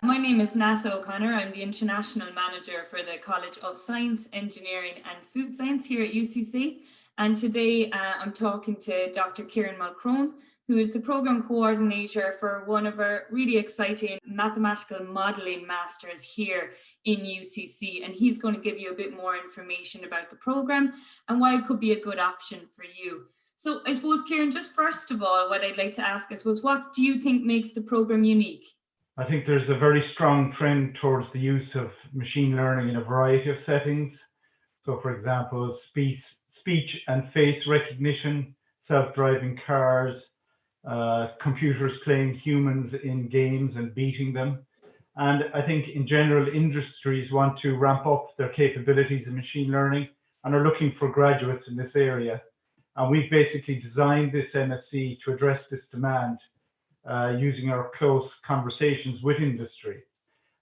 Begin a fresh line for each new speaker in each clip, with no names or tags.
My name is Neasa O'Connor. I'm the International Manager for the College of Science, Engineering and Food Science here at UCC. And today I'm talking to Dr. Kieran Mulchrone, who is the Programme Coordinator for one of our really exciting mathematical modelling masters here in UCC. And he's going to give you a bit more information about the programme and why it could be a good option for you. So I suppose, Kieran, just first of all, what I'd like to ask is, what do you think makes the programme unique?
I think there's a very strong trend towards the use of machine learning in a variety of settings. So for example, speech and face recognition, self-driving cars, computers playing humans in games and beating them. And I think in general, industries want to ramp up their capabilities in machine learning and are looking for graduates in this area. And we've basically designed this MSc to address this demand using our close conversations with industry.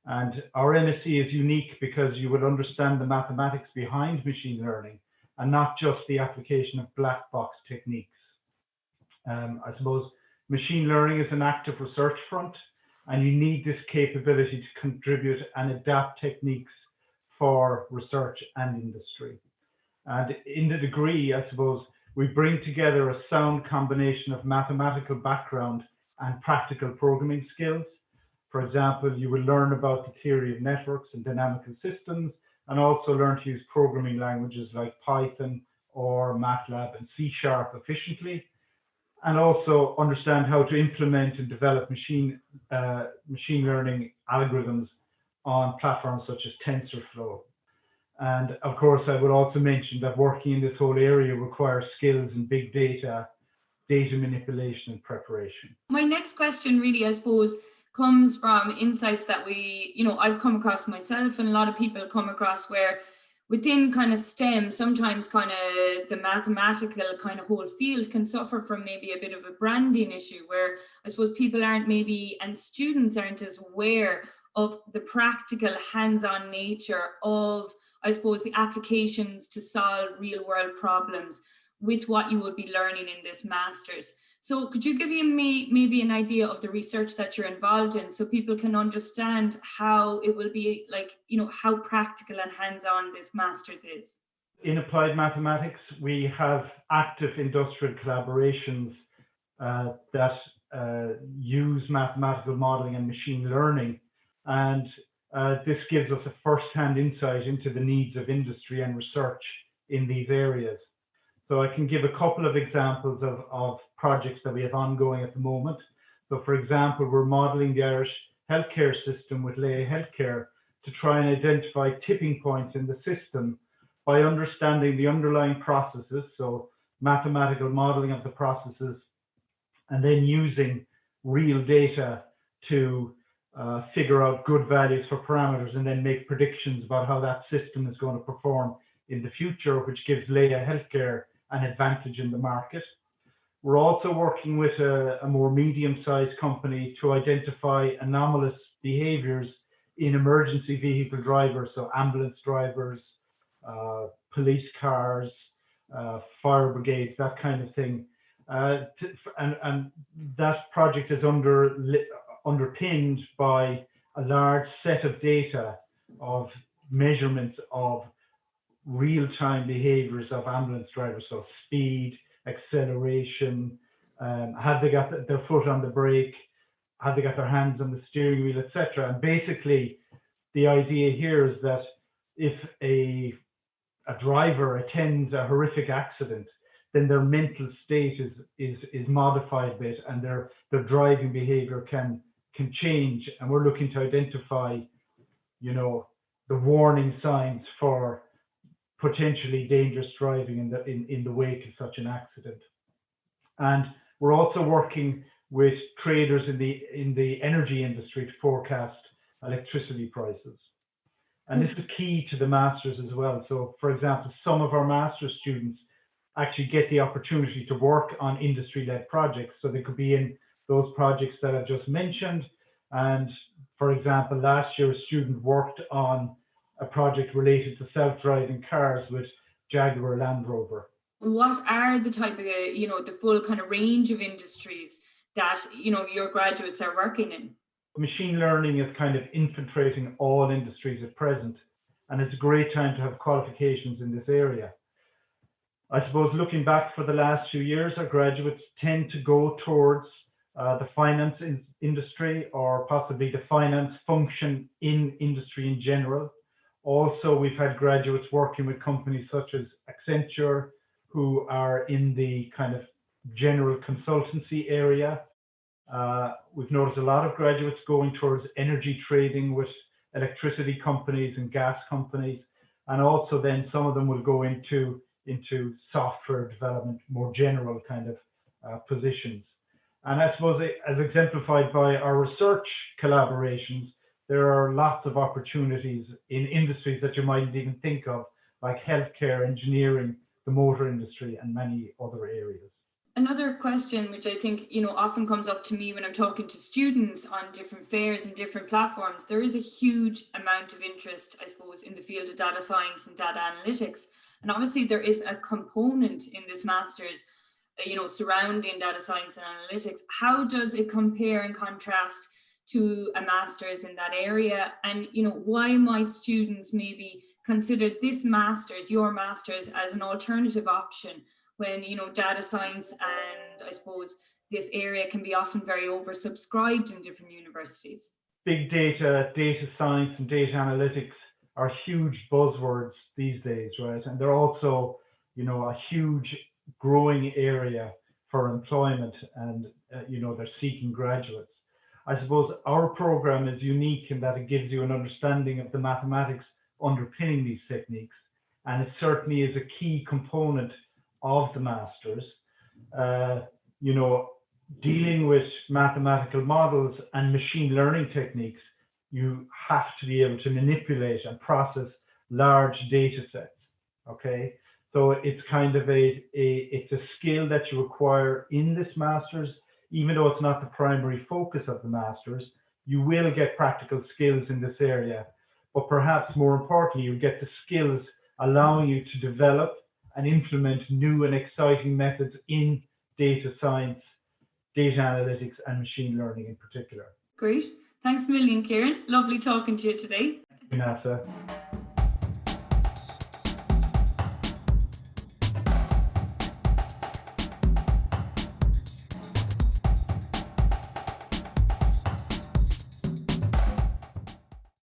And our MSc is unique because you will understand the mathematics behind machine learning and not just the application of black box techniques. I suppose machine learning is an active research front, and you need this capability to contribute and adapt techniques for research and industry. And in the degree, I suppose, we bring together a sound combination of mathematical background and practical programming skills. For example, you will learn about the theory of networks and dynamical systems, and also learn to use programming languages like Python or MATLAB and C# efficiently, and also understand how to implement and develop machine learning algorithms on platforms such as TensorFlow. And of course, I would also mention that working in this whole area requires skills in big data, data manipulation and preparation.
My next question really, I suppose, comes from insights that I've come across myself, and a lot of people come across, where within kind of STEM, sometimes kind of the mathematical kind of whole field can suffer from maybe a bit of a branding issue, where I suppose people aren't maybe, and students aren't as aware of the practical hands-on nature of, I suppose, the applications to solve real world problems with what you would be learning in this master's. So could you give me maybe an idea of the research that you're involved in, so people can understand how it will be like, how practical and hands-on this master's is?
In applied mathematics, we have active industrial collaborations that use mathematical modeling and machine learning. And this gives us a first-hand insight into the needs of industry and research in these areas. So I can give a couple of examples of projects that we have ongoing at the moment. So for example, we're modeling the Irish healthcare system with Leia Healthcare to try and identify tipping points in the system by understanding the underlying processes, so mathematical modeling of the processes, and then using real data to figure out good values for parameters and then make predictions about how that system is going to perform in the future, which gives Leia Healthcare an advantage in the market. We're also working with a more medium-sized company to identify anomalous behaviors in emergency vehicle drivers, so ambulance drivers, police cars, fire brigades, that kind of thing. And that project is underpinned by a large set of data of measurements of real-time behaviors of ambulance drivers, so speed, acceleration, have they got their foot on the brake, have they got their hands on the steering wheel, etc. And basically, the idea here is that if a driver attends a horrific accident, then their mental state is modified a bit, and their driving behavior can change. And we're looking to identify, the warning signs for potentially dangerous driving in the wake of such an accident. And we're also working with traders in the energy industry to forecast electricity prices. And this is key to the masters as well. So for example, some of our master's students actually get the opportunity to work on industry-led projects. So they could be in those projects that I've just mentioned. And for example, last year a student worked on a project related to self-driving cars with Jaguar Land Rover.
What are the type of, the full kind of range of industries that, your graduates are working in?
machine learning is kind of infiltrating all industries at present, and it's a great time to have qualifications in this area. I suppose looking back for the last few years, our graduates tend to go towards the finance industry, or possibly the finance function in industry in general. Also, we've had graduates working with companies such as Accenture, who are in the kind of general consultancy area. We've noticed a lot of graduates going towards energy trading with electricity companies and gas companies. And also then some of them will go into software development, more general kind of positions. And I suppose as exemplified by our research collaborations, there are lots of opportunities in industries that you mightn't even think of, like healthcare, engineering, the motor industry, and many other areas.
Another question, which I think, often comes up to me when I'm talking to students on different fairs and different platforms, there is a huge amount of interest, I suppose, in the field of data science and data analytics. And obviously there is a component in this master's, surrounding data science and analytics. How does it compare and contrast to a master's in that area? And, why might students maybe consider this master's, your master's, as an alternative option when, data science and I suppose this area can be often very oversubscribed in different universities?
Big data, data science and data analytics are huge buzzwords these days, right? And they're also, a huge growing area for employment, and, they're seeking graduates. I suppose our program is unique in that it gives you an understanding of the mathematics underpinning these techniques, and it certainly is a key component of the masters. Dealing with mathematical models and machine learning techniques, you have to be able to manipulate and process large data sets. Okay, so it's kind of it's a skill that you acquire in this master's. Even though it's not the primary focus of the master's, you will get practical skills in this area, but perhaps more importantly, you get the skills allowing you to develop and implement new and exciting methods in data science, data analytics, and machine learning in particular.
Great. Thanks a million, Kieran. Lovely talking to you today.
Neasa.